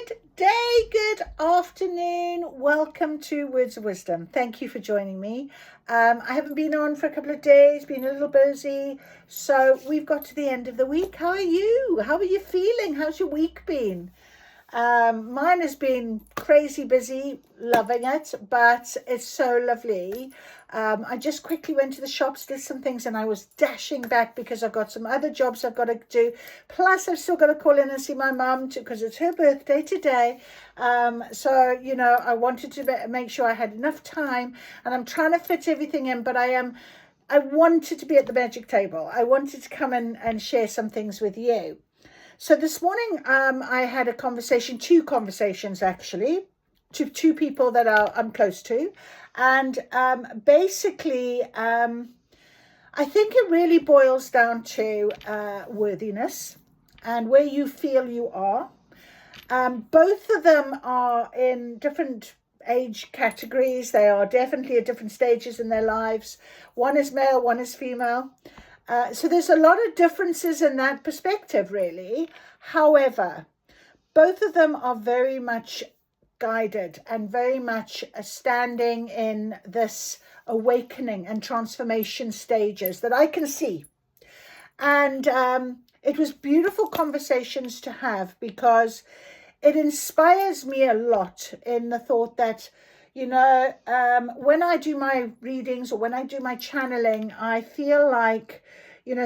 Good day, good afternoon. Welcome to Words of Wisdom. Thank you for joining me. I haven't been on for a couple of days, been a little busy. So we've got to the end of the week. How are you? How are you feeling? How's your week been? Mine has been crazy busy, loving it, but it's so lovely. I just quickly went to the shops, did some things, and I was dashing back because I've got some other jobs I've got to do. Plus, I've still got to call in and see my mum because it's her birthday today. So, I wanted to make sure I had enough time, and I'm trying to fit everything in, but I wanted to be at the magic table. I wanted to come in and share some things with you. So this morning, I had two conversations actually, to two people that I'm close to. And basically, I think it really boils down to worthiness and where you feel you are. Both of them are in different age categories. They are definitely at different stages in their lives. One is male, one is female. So there's a lot of differences in that perspective, really. However, both of them are very much guided and very much standing in this awakening and transformation stages that I can see. And it was beautiful conversations to have because it inspires me a lot in the thought that, when I do my readings or when I do my channeling, I feel like,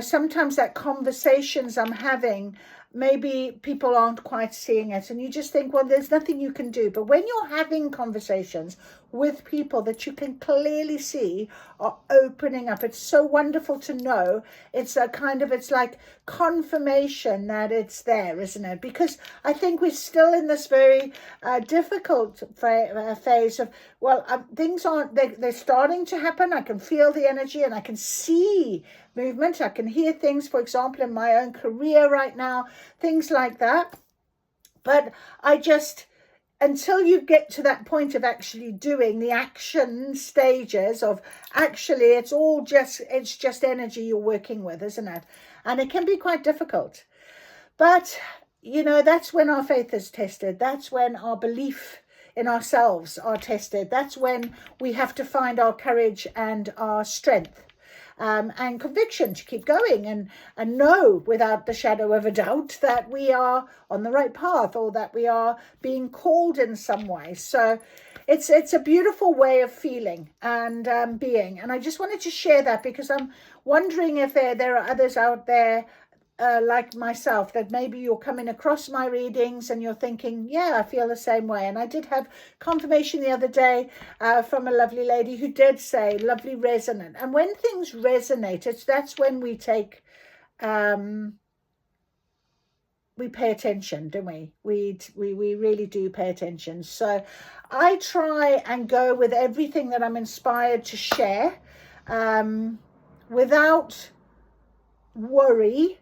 sometimes that conversations I'm having, maybe people aren't quite seeing it. And you just think, well, there's nothing you can do. But when you're having conversations with people that you can clearly see are opening up, it's so wonderful to know. It's like confirmation that it's there, isn't it? Because I think we're still in this very difficult phase of, things aren't, they're starting to happen. I can feel the energy and I can see movement. I can hear things, for example, in my own career right now, things like that. But until you get to that point of actually doing the action stages of actually, it's just energy you're working with, isn't it? And it can be quite difficult. But, that's when our faith is tested. That's when our belief in ourselves are tested. That's when we have to find our courage and our strength. And conviction to keep going and know without the shadow of a doubt that we are on the right path or that we are being called in some way. So it's a beautiful way of feeling and being. And I just wanted to share that because I'm wondering if there are others out there like myself, that maybe you're coming across my readings and you're thinking, yeah, I feel the same way. And I did have confirmation the other day from a lovely lady who did say, lovely resonant. And when things resonate, that's when we take, we pay attention, don't we? We really do pay attention. So I try and go with everything that I'm inspired to share without worry,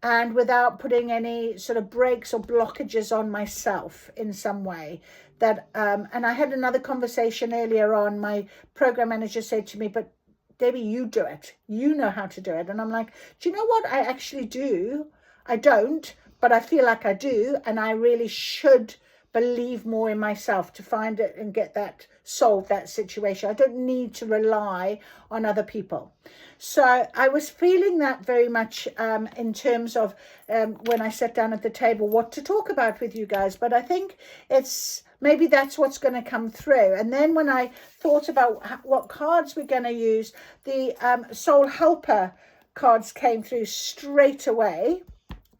and without putting any sort of brakes or blockages on myself in some way. And I had another conversation earlier on. My program manager said to me, but Debbie, you do it. You know how to do it. And I'm like, do you know what? I actually do. I don't, but I feel like I do. And I really should believe more in myself to find it and get that solved, that situation. I don't need to rely on other people. So I was feeling that very much in terms of when I sat down at the table, what to talk about with you guys. But I think maybe that's what's going to come through. And then when I thought about what cards we're going to use, the Soul Helper cards came through straight away,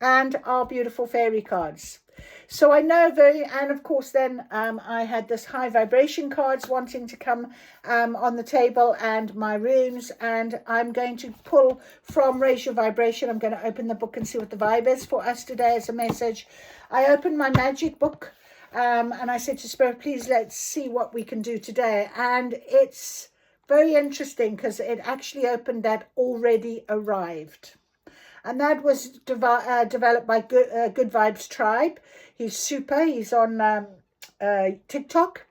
and our beautiful fairy cards. So I know and of course then I had this high vibration cards wanting to come on the table, and my runes, and I'm going to pull from Raise Your Vibration. I'm going to open the book and see what the vibe is for us today as a message. I opened my magic book and I said to Spirit, please let's see what we can do today. And it's very interesting because it actually opened that already arrived. And that was developed by Good Vibes Tribe. He's super. He's on TikTok.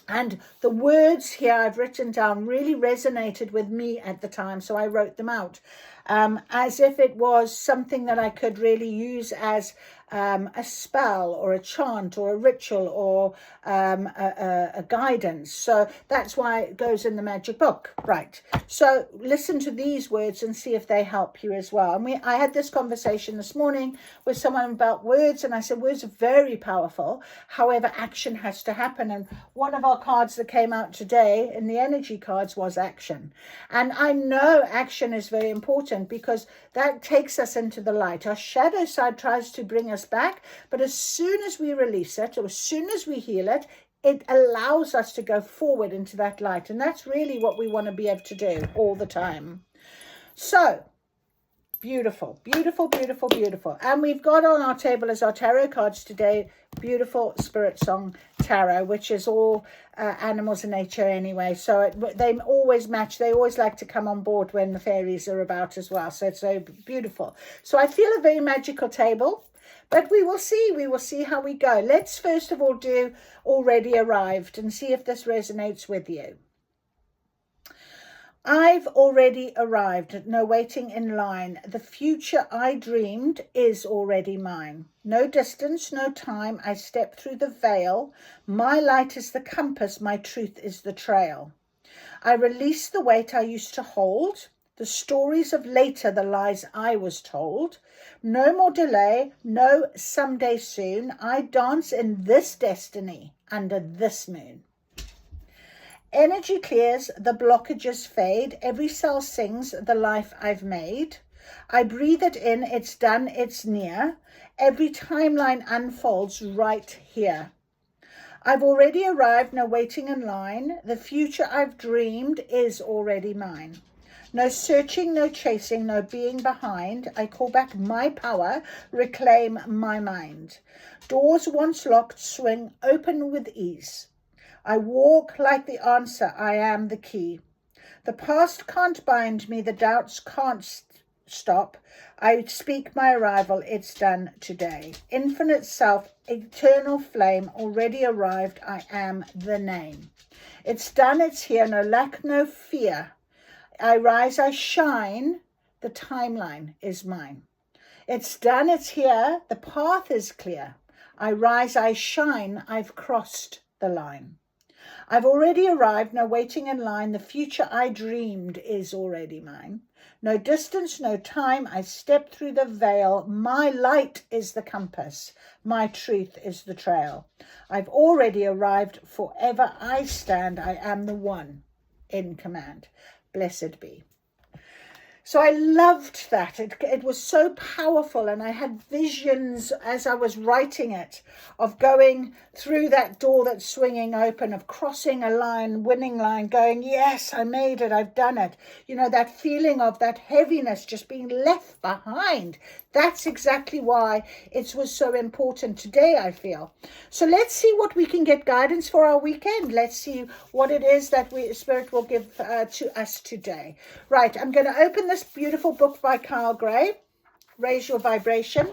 And the words here I've written down really resonated with me at the time, so I wrote them out. as if it was something that I could really use as a spell or a chant or a ritual or a guidance. So that's why it goes in the magic book. Right. So listen to these words and see if they help you as well. And I had this conversation this morning with someone about words, and I said words are very powerful. However, action has to happen. And one of our cards that came out today in the energy cards was action. And I know action is very important because that takes us into the light. Our shadow side tries to bring us back, but as soon as we release it, or as soon as we heal it, it allows us to go forward into that light. And that's really what we want to be able to do all the time. So beautiful, beautiful, beautiful, beautiful. And we've got on our table as our tarot cards today, beautiful Spirit Song Tarot, which is all animals and nature anyway. So they always match. They always like to come on board when the fairies are about as well. So it's so beautiful. So I feel a very magical table. But we will see how we go. Let's first of all do already arrived and see if this resonates with you. I've already arrived, no waiting in line. The future I dreamed is already mine. No distance, no time, I step through the veil. My light is the compass, my truth is the trail. I release the weight I used to hold. The stories of later, the lies I was told. No more delay, no someday soon. I dance in this destiny under this moon. Energy clears, the blockages fade. Every cell sings the life I've made. I breathe it in, it's done, it's near. Every timeline unfolds right here. I've already arrived, no waiting in line. The future I've dreamed is already mine. No searching, no chasing, no being behind. I call back my power, reclaim my mind. Doors once locked swing open with ease. I walk like the answer, I am the key. The past can't bind me, the doubts can't stop. I speak my arrival, it's done today. Infinite self, eternal flame, already arrived, I am the name. It's done, it's here, no lack, no fear. I rise, I shine, the timeline is mine. It's done, it's here, the path is clear. I rise, I shine, I've crossed the line. I've already arrived, no waiting in line. The future I dreamed is already mine. No distance, no time, I step through the veil. My light is the compass, my truth is the trail. I've already arrived, forever I stand. I am the one in command. Blessed be. So I loved that. It was so powerful, and I had visions as I was writing it of going through that door that's swinging open, of crossing a line, winning line, going, yes, I made it, I've done it. You know, that feeling of that heaviness just being left behind. That's exactly why it was so important today, I feel. So let's see what we can get guidance for our weekend. Let's see what it is that Spirit will give to us today. Right, I'm going to open this beautiful book by Kyle Gray, Raise Your Vibration.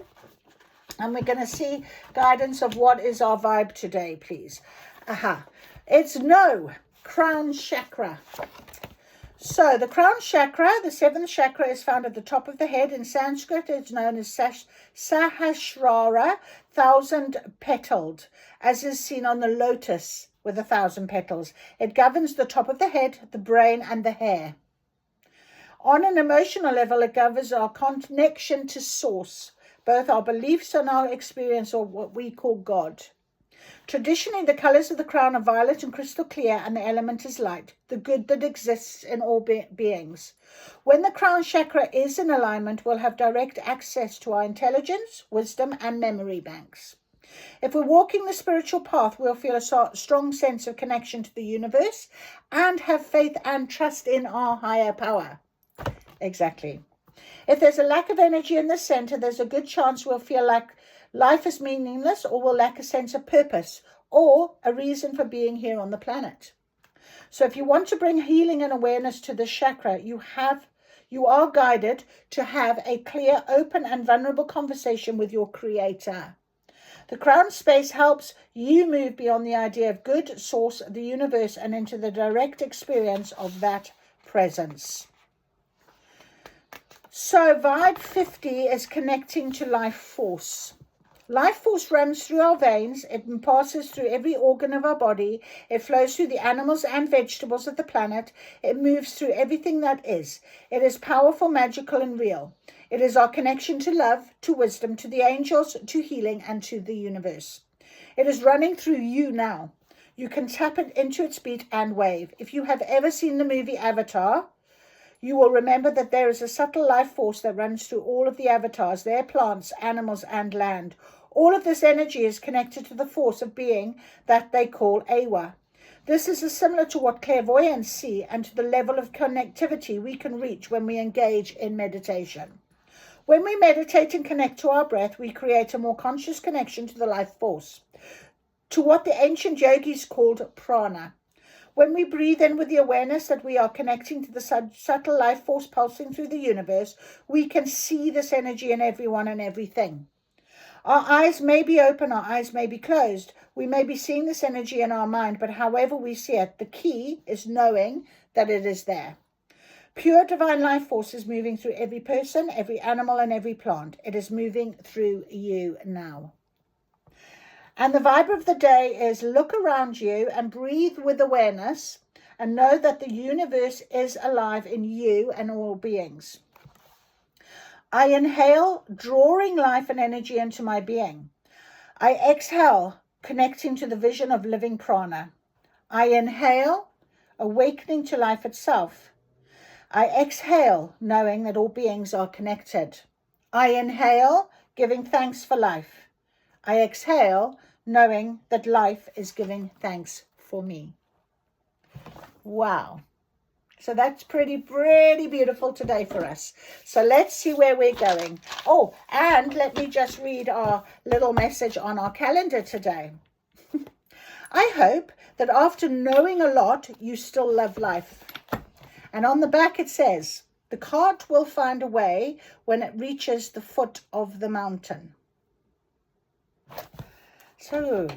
And we're going to see guidance of what is our vibe today, please. It's no crown chakra. So the crown chakra, the seventh chakra, is found at the top of the head. In Sanskrit, it's known as Sahasrara, 1,000-petaled, as is seen on the lotus with 1,000 petals. It governs the top of the head, the brain, and the hair. On an emotional level, it governs our connection to source, both our beliefs and our experience, or what we call God. Traditionally, the colors of the crown are violet and crystal clear, and the element is light, the good that exists in all beings. When the crown chakra is in alignment, we'll have direct access to our intelligence, wisdom, and memory banks. If we're walking the spiritual path, we'll feel a strong sense of connection to the universe and have faith and trust in our higher power. Exactly. If there's a lack of energy in the center, there's a good chance we'll feel like life is meaningless, or will lack a sense of purpose or a reason for being here on the planet. So if you want to bring healing and awareness to this chakra, you are guided to have a clear, open, and vulnerable conversation with your creator. The crown space helps you move beyond the idea of good, source, the universe, and into the direct experience of that presence. So vibe 50 is connecting to life force. Life force runs through our veins. It passes through every organ of our body. It flows through the animals and vegetables of the planet. It moves through everything that is. It is powerful, magical, and real. It is our connection to love, to wisdom, to the angels, to healing, and to the universe. It is running through you now. You can tap it into its beat and wave. If you have ever seen the movie Avatar, you will remember that there is a subtle life force that runs through all of the avatars, their plants, animals, and land. All of this energy is connected to the force of being that they call Awa. This is similar to what clairvoyants see and to the level of connectivity we can reach when we engage in meditation. When we meditate and connect to our breath, we create a more conscious connection to the life force, to what the ancient yogis called prana. When we breathe in with the awareness that we are connecting to the subtle life force pulsing through the universe, we can see this energy in everyone and everything. Our eyes may be open, our eyes may be closed. We may be seeing this energy in our mind, but however we see it, the key is knowing that it is there. Pure divine life force is moving through every person, every animal, and every plant. It is moving through you now. And the vibe of the day is look around you and breathe with awareness and know that the universe is alive in you and all beings. I inhale, drawing life and energy into my being. I exhale, connecting to the vision of living prana. I inhale, awakening to life itself. I exhale, knowing that all beings are connected. I inhale, giving thanks for life. I exhale, knowing that life is giving thanks for me. Wow. So that's pretty beautiful today for us. So let's see where we're going. Oh, and let me just read our little message on our calendar today. I hope that after knowing a lot, you still love life. And on the back it says, the cart will find a way when it reaches the foot of the mountain. So,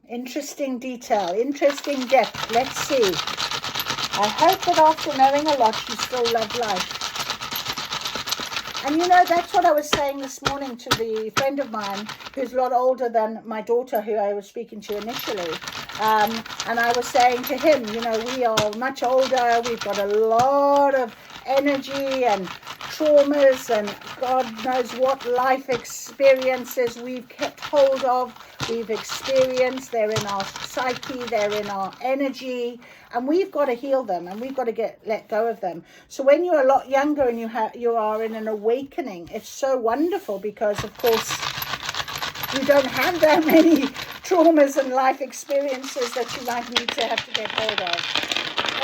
interesting detail, interesting depth. Let's see. I hope that after knowing a lot, you still love life. And you know, that's what I was saying this morning to the friend of mine who's a lot older than my daughter, who I was speaking to initially. And I was saying to him, you know, we are much older. We've got a lot of energy and traumas and God knows what life experiences we've kept hold of. We've experienced, they're in our psyche, they're in our energy, and we've got to heal them and we've got to let go of them. So when you're a lot younger and you are in an awakening, it's so wonderful because, of course, you don't have that many traumas and life experiences that you might need to have to get hold of.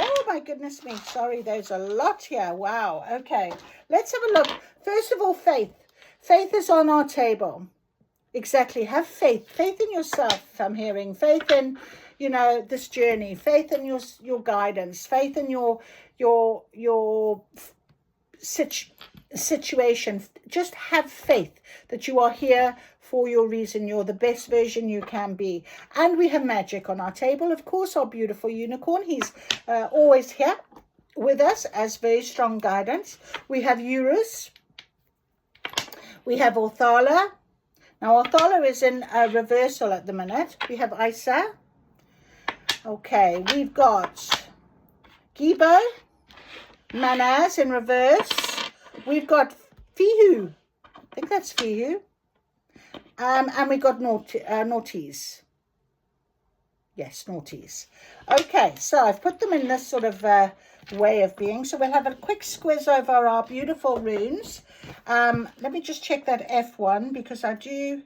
Oh my goodness me, sorry, there's a lot here. Wow. Okay, let's have a look. First of all, faith. Faith is on our table. Exactly. Have faith. Faith in yourself, I'm hearing. Faith in, you know, this journey. Faith in your guidance. Faith in your situation. Just have faith that you are here for your reason. You're the best version you can be. And we have magic on our table. Of course, our beautiful unicorn. He's always here with us as very strong guidance. We have Urus. We have Othala. Now, Othala is in a reversal at the minute. We have Isa. Okay, we've got Gibo, Manaz in reverse. We've got Fihu. I think that's Fihu. And we've got Naughties. Yes, Naughties. Okay, so I've put them in this sort of way of being. So we'll have a quick squiz over our beautiful runes. Let me just check that F1 because I do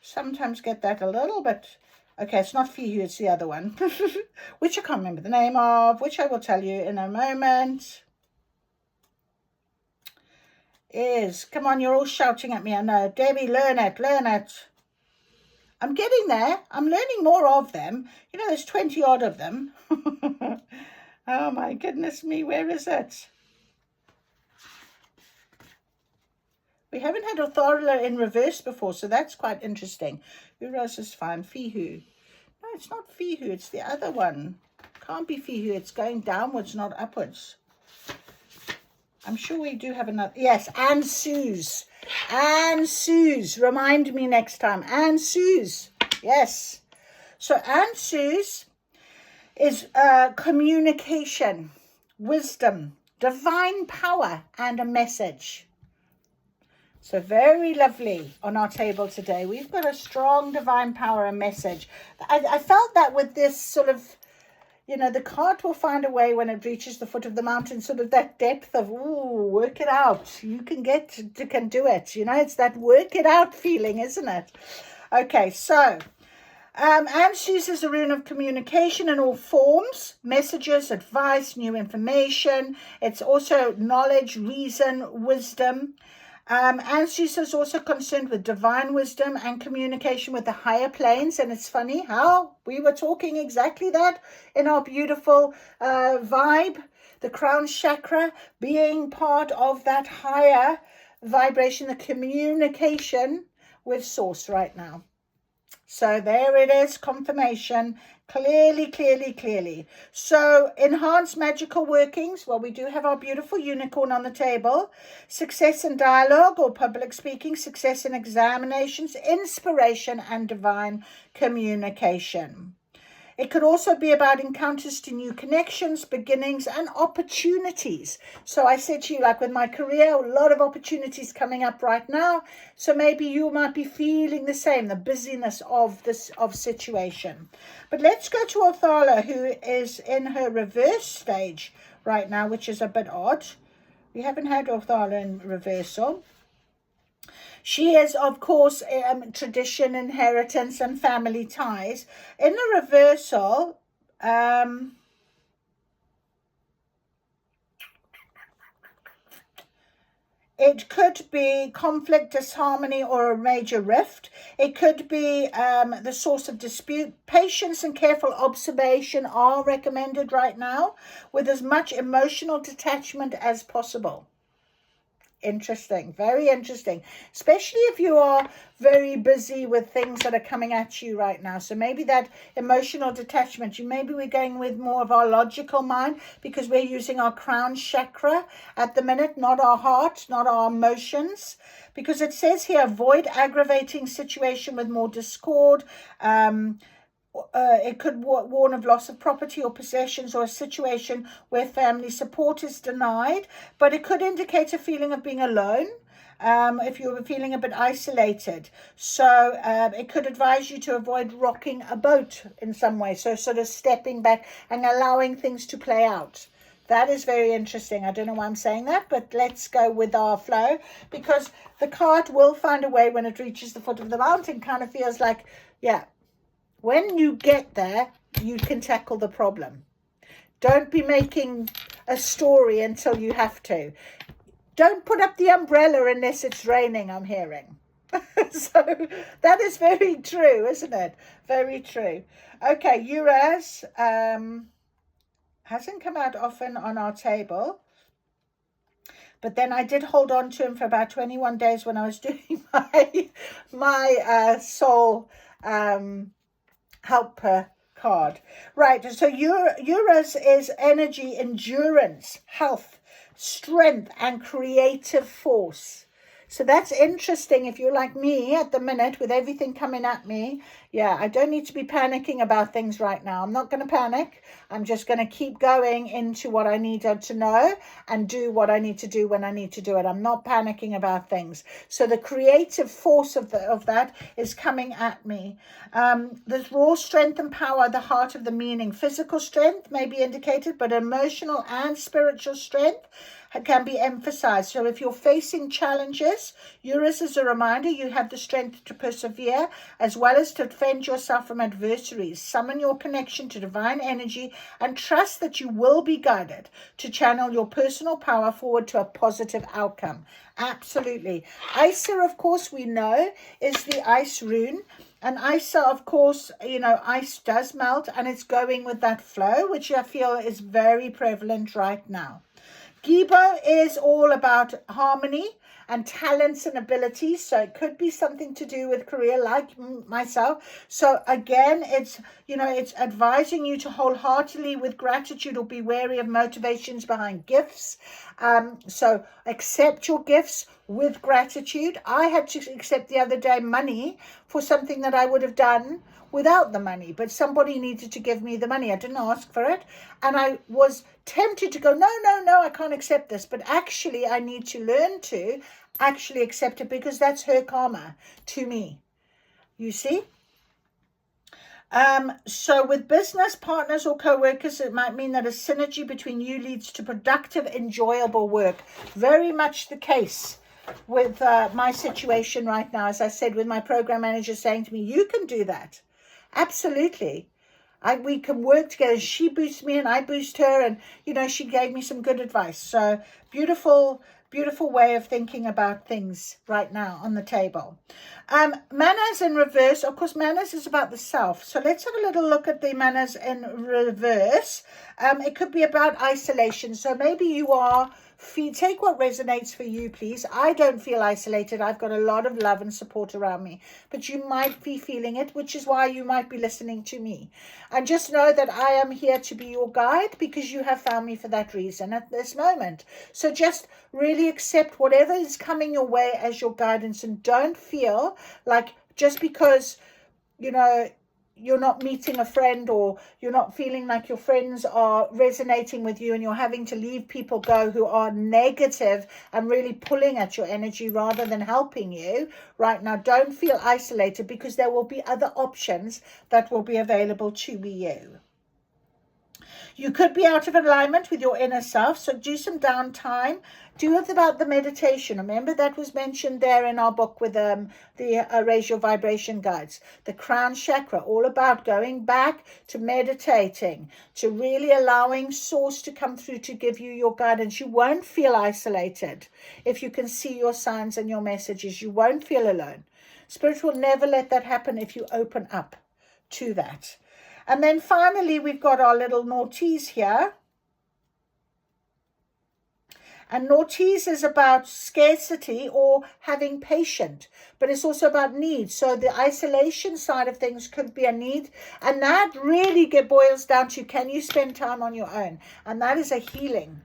sometimes get that a little bit. Okay, it's not Fihu, it's the other one, which I can't remember the name of, which I will tell you in a moment. Come on, you're all shouting at me, I know. Debbie, learn it, learn it. I'm getting there. I'm learning more of them. You know, there's 20 odd of them. Oh my goodness me, where is it? We haven't had Othala in reverse before, so that's quite interesting. Uros is fine. Fihu. No, it's not Fihu. It's the other one. Can't be Fihu. It's going downwards, not upwards. I'm sure we do have another. Yes, Anne Suze. Anne Suze. Remind me next time. Anne Suze. Yes. So Anne Suze is communication, wisdom, divine power, and a message. So very lovely on our table today. We've got a strong divine power and message. I felt that with this sort of, you know, the cart will find a way when it reaches the foot of the mountain, sort of that depth of, ooh, work it out. You can do it. You know, it's that work it out feeling, isn't it? Okay, so Anne Suze is a rune of communication in all forms, messages, advice, new information. It's also knowledge, reason, wisdom. Anne Suze is also concerned with divine wisdom and communication with the higher planes. And it's funny how we were talking exactly that in our beautiful vibe, the crown chakra being part of that higher vibration, the communication with source right now. So there it is, confirmation, clearly. So enhanced magical workings, well, we do have our beautiful unicorn on the table. Success in dialogue or public speaking, success in examinations, inspiration, and divine communication. It could also be about encounters to new connections, beginnings, and opportunities. So I said to you, like with my career, a lot of opportunities coming up right now. So maybe you might be feeling the same, the busyness of this situation. But let's go to Othala, who is in her reverse stage right now, which is a bit odd. We haven't had Othala in reversal. She is, of course, tradition, inheritance, and family ties. In the reversal, it could be conflict, disharmony, or a major rift. It could be the source of dispute. Patience and careful observation are recommended right now, with as much emotional detachment as possible. Interesting, very interesting, especially if you are very busy with things that are coming at you right now. So maybe that emotional detachment, maybe we're going with more of our logical mind because we're using our crown chakra at the minute, not our heart, not our emotions, because it says here, avoid aggravating situation with more discord. It could warn of loss of property or possessions or a situation where family support is denied, but it could indicate a feeling of being alone if you're feeling a bit isolated. So it could advise you to avoid rocking a boat in some way, so sort of stepping back and allowing things to play out. That is very interesting. I don't know why I'm saying that, but let's go with our flow, because the cart will find a way when it reaches the foot of the mountain. Kind of feels like, yeah, when you get there, you can tackle the problem. Don't be making a story until you have to. Don't put up the umbrella unless it's raining, I'm hearing. So that is very true, isn't it? Very true. Okay, Uranus hasn't come out often on our table. But then I did hold on to him for about 21 days when I was doing my soul helper card. Right, so Uranus is energy, endurance, health, strength, and creative force. So that's interesting if you're like me at the minute with everything coming at me. Yeah, I don't need to be panicking about things right now. I'm not going to panic. I'm just going to keep going into what I need to know and do what I need to do when I need to do it. I'm not panicking about things. So the creative force of that is coming at me. There's raw strength and power, the heart of the meaning. Physical strength may be indicated, but emotional and spiritual strength can be emphasized. So if you're facing challenges, Uranus is a reminder you have the strength to persevere as well as to defend yourself from adversaries. Summon your connection to divine energy and trust that you will be guided to channel your personal power forward to a positive outcome. Absolutely. Isa, of course, we know is the ice rune. And Isa, of course, ice does melt and it's going with that flow, which I feel is very prevalent right now. Gibo is all about harmony and talents and abilities. So it could be something to do with career, like myself. So again, it's, you know, it's advising you to wholeheartedly with gratitude, or be wary of motivations behind gifts. So accept your gifts with gratitude. I had to accept the other day money for something that I would have done without the money, but somebody needed to give me the money. I didn't ask for it, and I was tempted to go, no, I can't accept this, but actually I need to learn to actually accept it, because that's her karma to me, you see. So with business partners or co-workers, it might mean that a synergy between you leads to productive, enjoyable work. Very much the case with my situation right now, as I said, with my program manager saying to me, you can do that. Absolutely. We can work together. She boosts me and I boost her, and, you know, she gave me some good advice. So beautiful way of thinking about things right now on the table. Manners in reverse. Of course, manners is about the self. So let's have a little look at the manners in reverse. It could be about isolation. So maybe you are, take what resonates for you, please. I don't feel isolated. I've got a lot of love and support around me, but you might be feeling it, which is why you might be listening to me. And just know that I am here to be your guide, because you have found me for that reason at this moment. So just really accept whatever is coming your way as your guidance, and don't feel like just because, you know, you're not meeting a friend, or you're not feeling like your friends are resonating with you, and you're having to leave people go who are negative and really pulling at your energy rather than helping you right now. Don't feel isolated, because there will be other options that will be available to you. You could be out of alignment with your inner self, so do some downtime. Do it about the meditation. Remember, that was mentioned there in our book with the Raise Your Vibration Guides. The crown chakra, all about going back to meditating, to really allowing source to come through to give you your guidance. You won't feel isolated if you can see your signs and your messages. You won't feel alone. Spirit will never let that happen if you open up to that. And then finally, we've got our little naughties here. And naughties is about scarcity or having patience, but it's also about needs. So the isolation side of things could be a need. And that really boils down to, can you spend time on your own? And that is a healing,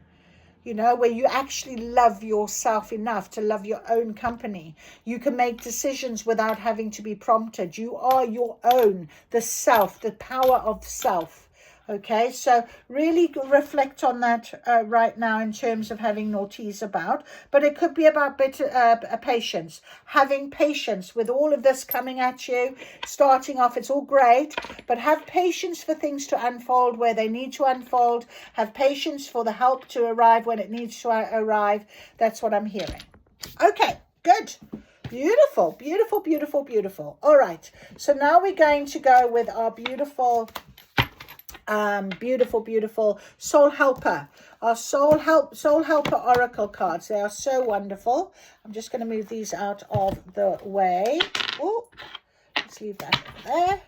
you know, where you actually love yourself enough to love your own company. You can make decisions without having to be prompted. You are your own, the self, the power of self. Okay, so really reflect on that right now in terms of having naughties about. But it could be about patience, having patience with all of this coming at you. Starting off, it's all great, but have patience for things to unfold where they need to unfold. Have patience for the help to arrive when it needs to arrive. That's what I'm hearing. Okay, good. Beautiful, beautiful, beautiful, beautiful. All right, so now we're going to go with our beautiful beautiful soul helper, our soul helper oracle cards. They are so wonderful. I'm just going to move these out of the way. Oh, let's leave that there.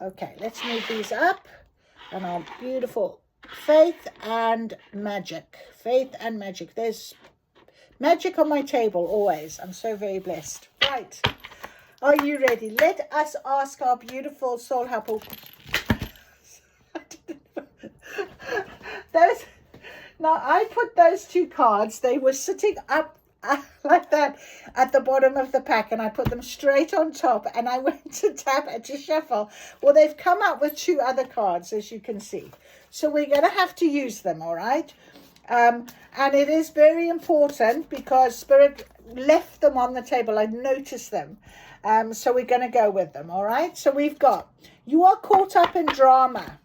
Okay, let's move these up. And our beautiful faith and magic. There's magic on my table always. I'm so very blessed. Right, are you ready? Let us ask our beautiful soul helper. Now I put those two cards, they were sitting up like that at the bottom of the pack, and I put them straight on top, and I went to tap and to shuffle. Well, they've come up with two other cards, as you can see, so we're going to have to use them. All right, and it is very important because Spirit left them on the table. I noticed them, so we're going to go with them. All right, so we've got, you are caught up in drama.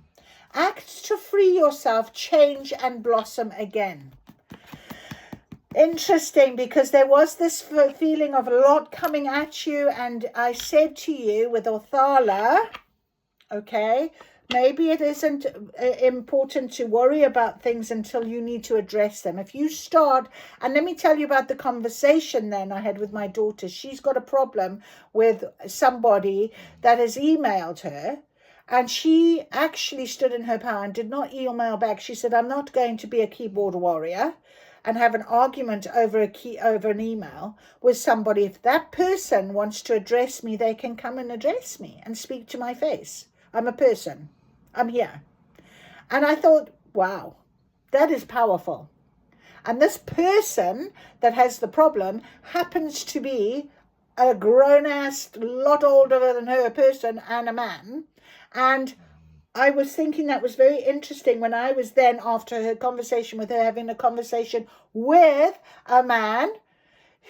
Act to free yourself, change and blossom again. Interesting, because there was this feeling of a lot coming at you, and I said to you with Othala, okay, maybe it isn't important to worry about things until you need to address them. If you start, and let me tell you about the conversation then I had with my daughter. She's got a problem with somebody that has emailed her. And she actually stood in her power and did not email back. She said, I'm not going to be a keyboard warrior. and have an argument over an email with somebody, if that person wants to address me, they can come and address me and speak to my face. I'm a person. I'm here. And I thought, wow, that is powerful. And this person that has the problem happens to be a grown-ass, lot older than her person and a man. And I was thinking that was very interesting when I was then, after her conversation with her, having a conversation with a man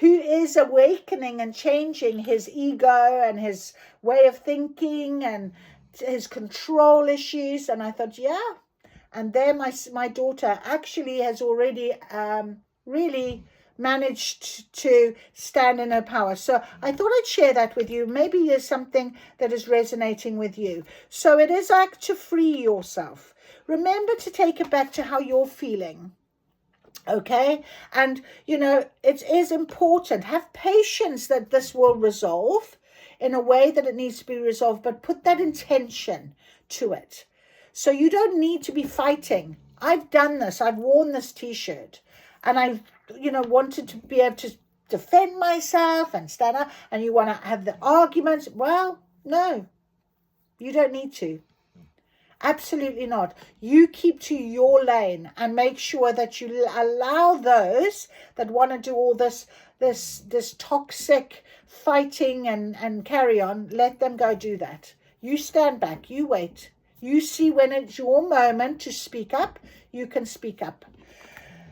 who is awakening and changing his ego and his way of thinking and his control issues. And I thought, yeah. And there my daughter actually has already really managed to stand in her power. So I thought I'd share that with you. Maybe there's something that is resonating with you. So it is like to free yourself. Remember to take it back to how you're feeling. Okay? And, you know, it is important. Have patience that this will resolve in a way that it needs to be resolved, but put that intention to it. So you don't need to be fighting. I've done this. I've worn this t-shirt and I've, you know, wanted to be able to defend myself and stand up, and you want to have the arguments. Well, no, you don't need to. Absolutely not. You keep to your lane and make sure that you allow those that want to do all this toxic fighting and carry on. Let them go do that. You stand back. You wait. You see when it's your moment to speak up, you can speak up.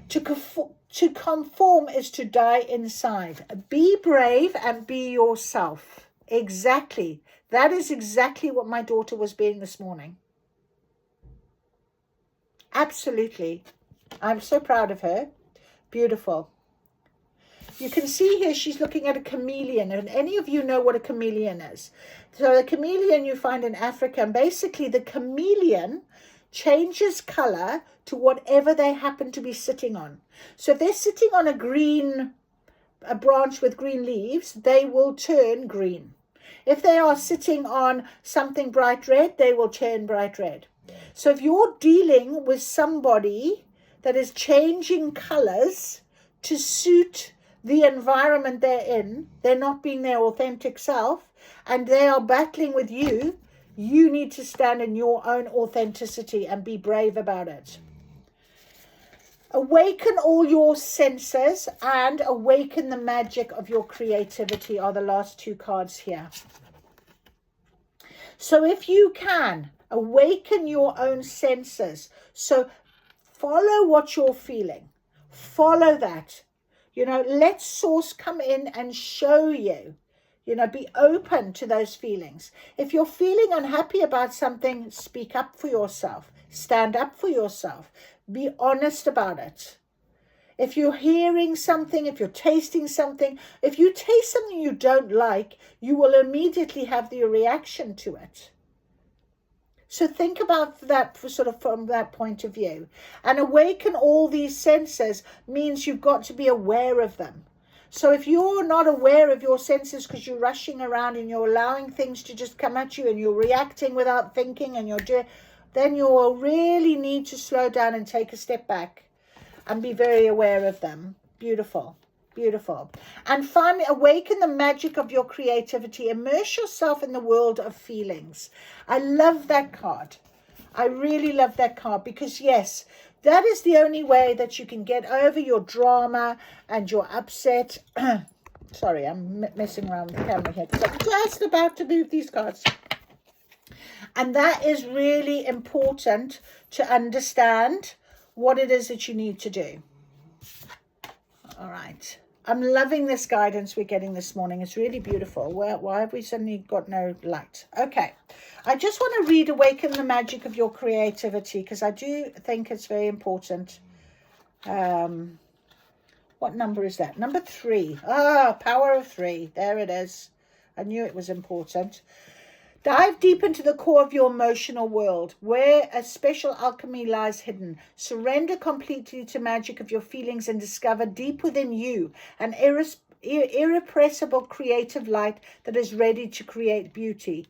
To conform is to die inside. Be brave and be yourself. Exactly. That is exactly what my daughter was being this morning. Absolutely. I'm so proud of her. Beautiful. You can see here she's looking at a chameleon, and any of you know what a chameleon is. So the chameleon you find in Africa, and basically the chameleon changes color to whatever they happen to be sitting on. So if they're sitting on a branch with green leaves, they will turn green. If they are sitting on something bright red, they will turn bright red. So if you're dealing with somebody that is changing colors to suit the environment they're in, they're not being their authentic self, and they are battling with you, you need to stand in your own authenticity and be brave about it. Awaken all your senses and awaken the magic of your creativity are the last two cards here. So if you can, awaken your own senses. So follow what you're feeling. Follow that. You know, let source come in and show you. You know, be open to those feelings. If you're feeling unhappy about something, speak up for yourself. Stand up for yourself. Be honest about it. If you're hearing something, if you're tasting something, if you taste something you don't like, you will immediately have the reaction to it. So think about that sort of from that point of view. And awaken all these senses means you've got to be aware of them. So if you're not aware of your senses because you're rushing around and you're allowing things to just come at you and you're reacting without thinking and then you'll really need to slow down and take a step back and be very aware of them. Beautiful. Beautiful. And finally, awaken the magic of your creativity. Immerse yourself in the world of feelings. I love that card. I really love that card because, yes, that is the only way that you can get over your drama and your upset. Sorry, I'm messing around with the camera here because I'm just about to move these cards. And that is really important to understand what it is that you need to do. All right. I'm loving this guidance we're getting this morning. It's really beautiful. Why have we suddenly got no light? Okay. I just want to read Awaken the Magic of Your Creativity because I do think it's very important. What number is that? Number 3. Ah, Power of 3. There it is. I knew it was important. Dive deep into the core of your emotional world, where a special alchemy lies hidden. Surrender completely to magic of your feelings and discover deep within you an irrepressible creative light that is ready to create beauty.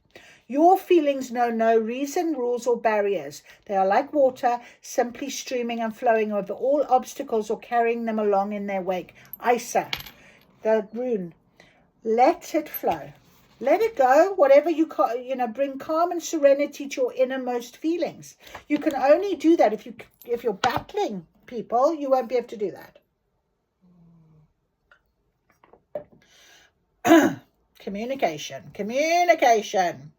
Your feelings know no reason, rules, or barriers. They are like water, simply streaming and flowing over all obstacles or carrying them along in their wake. Isa, the rune. Let it flow. Let it go. Whatever bring calm and serenity to your innermost feelings. You can only do that if you're battling people. You won't be able to do that. Communication.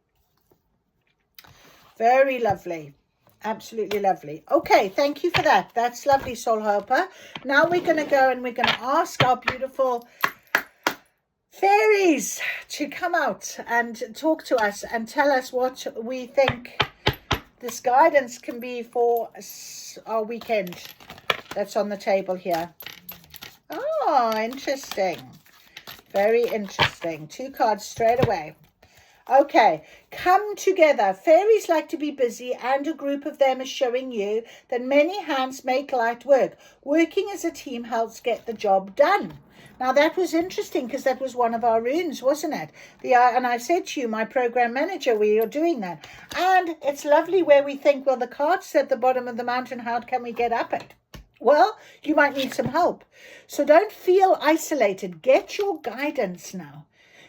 Very lovely. Absolutely lovely. Okay, thank you for that. That's lovely, Soul Helper. Now we're going to go and we're going to ask our beautiful fairies to come out and talk to us and tell us what we think this guidance can be for our weekend that's on the table here. Oh, interesting. Very interesting. 2 cards straight away. Okay, come together. Fairies like to be busy, and a group of them is showing you that many hands make light work. Working as a team helps get the job done. Now, that was interesting because that was one of our runes, wasn't it? And I said to you, my program manager, we are doing that. And it's lovely where we think, well, the cart's at the bottom of the mountain. How can we get up it? Well, you might need some help. So don't feel isolated. Get your guidance now.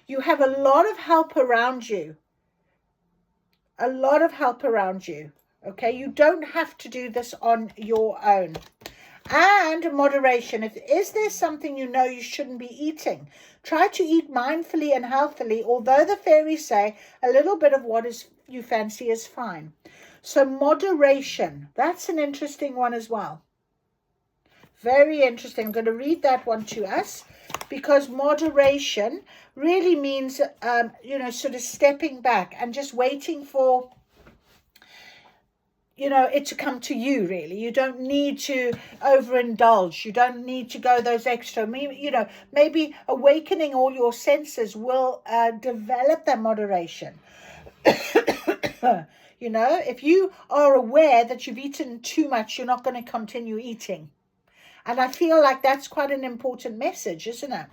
You have a lot of help around you. A lot of help around you. Okay, you don't have to do this on your own. And moderation. Is there something you know you shouldn't be eating? Try to eat mindfully and healthily, although the fairies say a little bit of what you fancy is fine. So moderation. That's an interesting one as well. Very interesting. I'm going to read that one to us, because moderation really means, sort of stepping back and just waiting for, it to come to you, really. You don't need to overindulge. You don't need to go those extra. Maybe awakening all your senses will develop that moderation. If you are aware that you've eaten too much, you're not going to continue eating. And I feel like that's quite an important message, isn't it?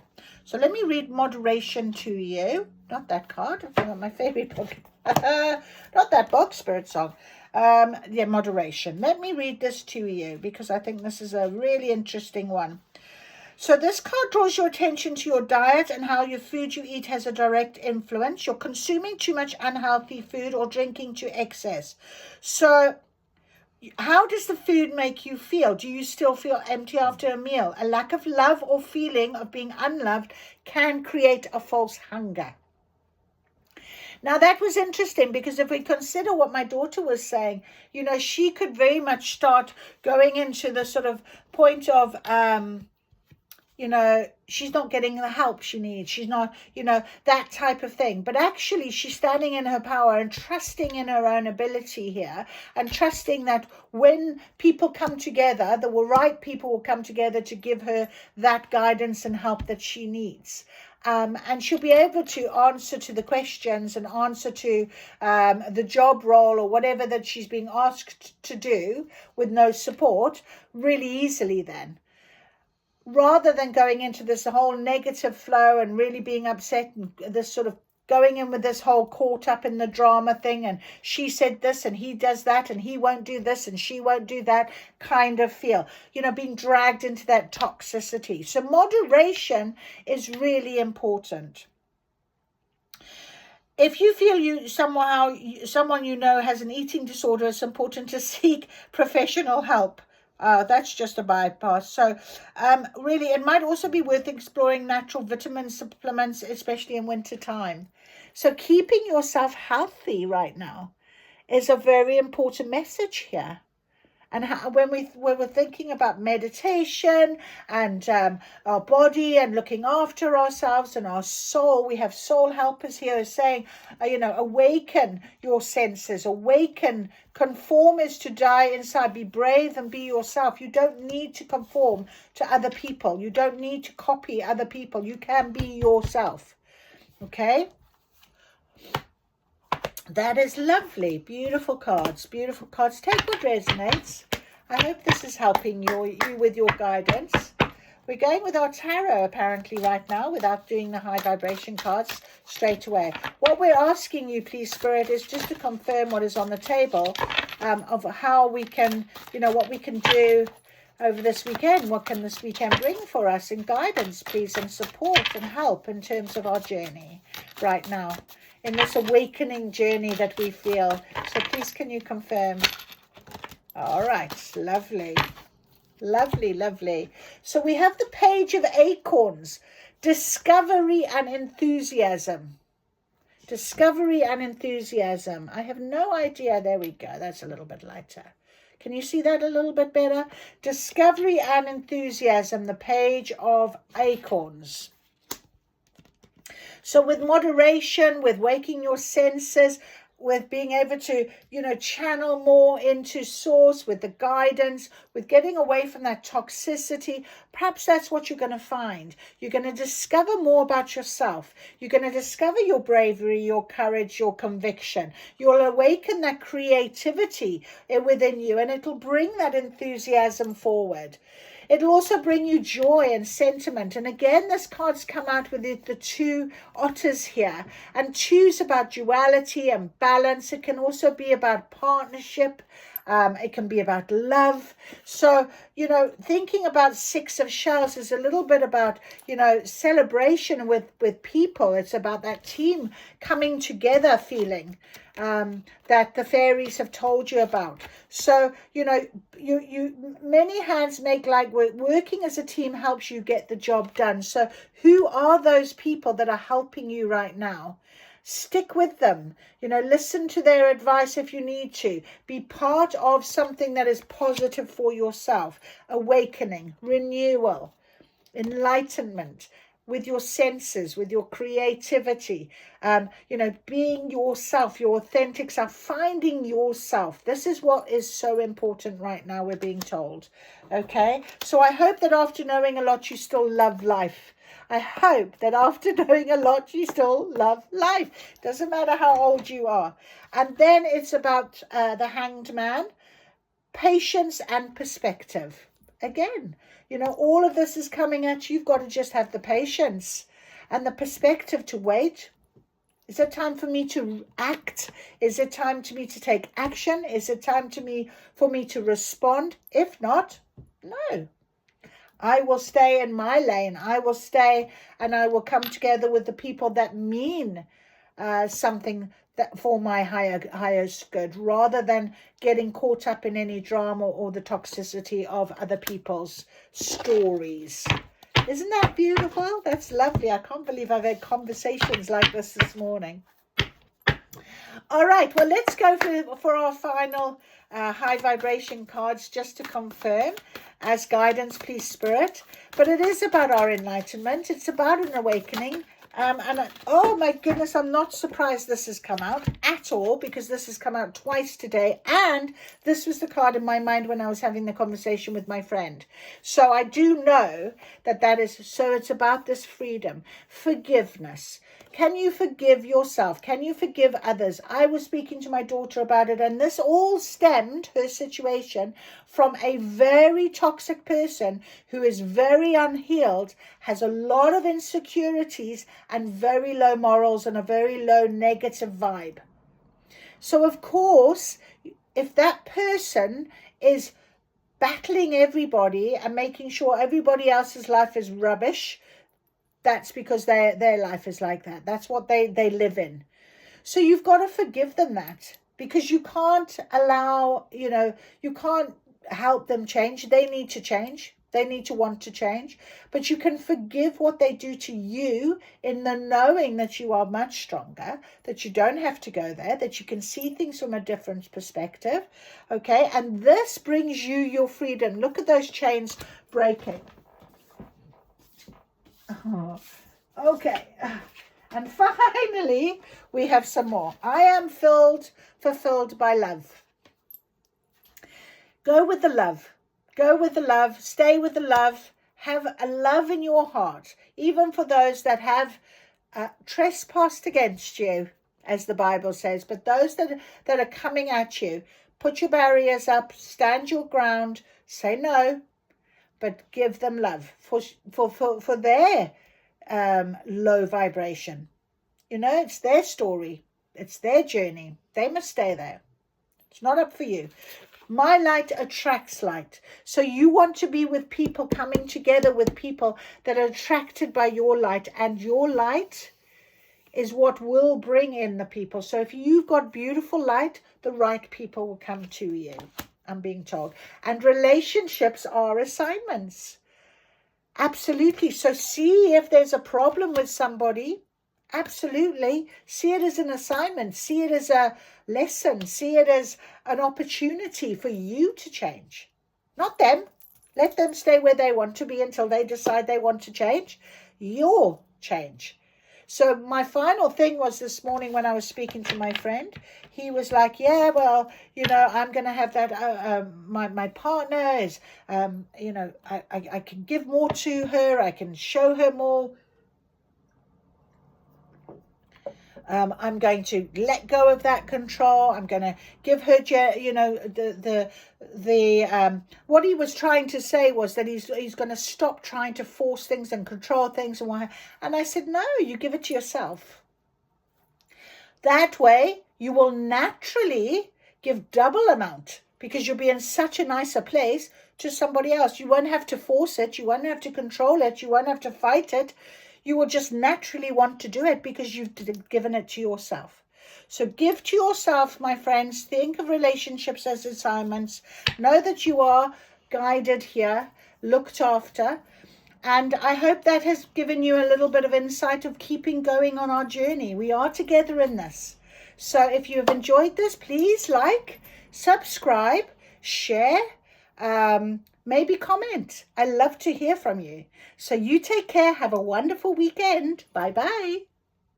So let me read moderation to you. Not that card. I want my favorite book. Not that book, Spirit Song. Moderation. Let me read this to you because I think this is a really interesting one. So this card draws your attention to your diet and how your food you eat has a direct influence. You're consuming too much unhealthy food or drinking to excess. So how does the food make you feel? Do you still feel empty after a meal? A lack of love or feeling of being unloved can create a false hunger. Now, that was interesting because if we consider what my daughter was saying, she could very much start going into the sort of point of, she's not getting the help she needs. She's not, that type of thing. But actually, she's standing in her power and trusting in her own ability here, and trusting that when people come together, the right people will come together to give her that guidance and help that she needs. And she'll be able to answer to the questions and answer to the job role or whatever that she's being asked to do with no support really easily then. Rather than going into this whole negative flow and really being upset and this sort of going in with this whole caught up in the drama thing, and she said this and he does that and he won't do this and she won't do that kind of feel, being dragged into that toxicity. So moderation is really important. If you feel someone has an eating disorder, it's important to seek professional help. That's just a bypass. So really, it might also be worth exploring natural vitamin supplements, especially in winter time. So keeping yourself healthy right now is a very important message here. And when we're thinking about meditation and our body and looking after ourselves and our soul, we have soul helpers here saying, awaken your senses, awaken. Conform is to die inside. Be brave and be yourself. You don't need to conform to other people. You don't need to copy other people. You can be yourself. Okay? That is lovely. Beautiful cards. Beautiful cards. Take what resonates. I hope this is helping you with your guidance. We're going with our tarot apparently right now without doing the high vibration cards straight away. What we're asking you, please, Spirit, is just to confirm what is on the table of how we can, what we can do over this weekend. What can this weekend bring for us in guidance, please, and support and help in terms of our journey right now, in this awakening journey that we feel. So please, can you confirm? All right, lovely. Lovely, lovely. So we have the Page of Acorns, discovery and enthusiasm. Discovery and enthusiasm. I have no idea. There we go. That's a little bit lighter. Can you see that a little bit better? Discovery and enthusiasm, the Page of Acorns. So with moderation, with waking your senses, with being able to, channel more into source, with the guidance, with getting away from that toxicity, perhaps that's what you're going to find. You're going to discover more about yourself. You're going to discover your bravery, your courage, your conviction. You'll awaken that creativity within you, and it'll bring that enthusiasm forward. It'll also bring you joy and sentiment. And again, this card's come out with the two otters here. And two's about duality and balance. It can also be about partnership. It can be about love. So, thinking about Six of Shells is a little bit about, celebration with people. It's about that team coming together feeling that the fairies have told you about. So, you many hands make light work. Working as a team helps you get the job done. So who are those people that are helping you right now? Stick with them, listen to their advice if you need to. Be part of something that is positive for yourself. Awakening, renewal, enlightenment with your senses, with your creativity, being yourself, your authentic self, finding yourself. This is what is so important right now, we're being told. Okay, so I hope that after knowing a lot, you still love life. I hope that after knowing a lot, you still love life. Doesn't matter how old you are. And then it's about the Hanged Man, patience and perspective. Again, all of this is coming at you. You've got to just have the patience and the perspective to wait. Is it time for me to act? Is it time for me to take action? Is it time for me to respond? If not, no. I will stay in my lane. I will stay and I will come together with the people that mean something that for my highest good, rather than getting caught up in any drama or the toxicity of other people's stories. Isn't that beautiful? That's lovely. I can't believe I've had conversations like this morning. All right, well, let's go for our final high vibration cards, just to confirm as guidance, please, Spirit. But it is about our enlightenment. It's about an awakening. Oh my goodness, I'm not surprised this has come out at all, because this has come out twice today. And this was the card in my mind when I was having the conversation with my friend. So I do know that is, so it's about this freedom, forgiveness. Can you forgive yourself? Can you forgive others? I was speaking to my daughter about it, and this all stemmed, her situation, from a very toxic person who is very unhealed, has a lot of insecurities and very low morals and a very low negative vibe. So, of course, if that person is battling everybody and making sure everybody else's life is rubbish, that's because their life is like that. That's what they live in. So you've got to forgive them that, because you can't allow, you can't help them change. They need to change. They need to want to change. But you can forgive what they do to you in the knowing that you are much stronger, that you don't have to go there, that you can see things from a different perspective. Okay, and this brings you your freedom. Look at those chains breaking. Oh, okay. And finally, we have some more. I am fulfilled by love. Go with the love. Go with the love. Stay with the love. Have a love in your heart, even for those that have trespassed against you, as the Bible says. But those that are coming at you, put your barriers up, stand your ground, say no. but give them love for their low vibration. You know, it's their story. It's their journey. They must stay there. It's not up for you. My light attracts light. So you want to be with people, coming together with people that are attracted by your light, and your light is what will bring in the people. So if you've got beautiful light, the right people will come to you, I'm being told. And relationships are assignments. Absolutely. So see if there's a problem with somebody. Absolutely. See it as an assignment. See it as a lesson. See it as an opportunity for you to change. Not them. Let them stay where they want to be until they decide they want to change. Your change. So my final thing was this morning when I was speaking to my friend, he was like, yeah, well, you know, I'm going to have that, my partner is, you know, I can give more to her. I can show her more. I'm going to let go of that control. I'm going to give her, you know, what he was trying to say was that he's going to stop trying to force things and control things and why. And I said, no, you give it to yourself. That way you will naturally give double amount because you'll be in such a nicer place to somebody else. You won't have to force it. You won't have to control it. You won't have to fight it. You will just naturally want to do it because you've given it to yourself. So give to yourself, my friends. Think of relationships as assignments. Know that you are guided here, looked after. And I hope that has given you a little bit of insight of keeping going on our journey. We are together in this. So if you have enjoyed this, please like, subscribe, share, maybe comment. I love to hear from you. So you take care. Have a wonderful weekend. Bye-bye.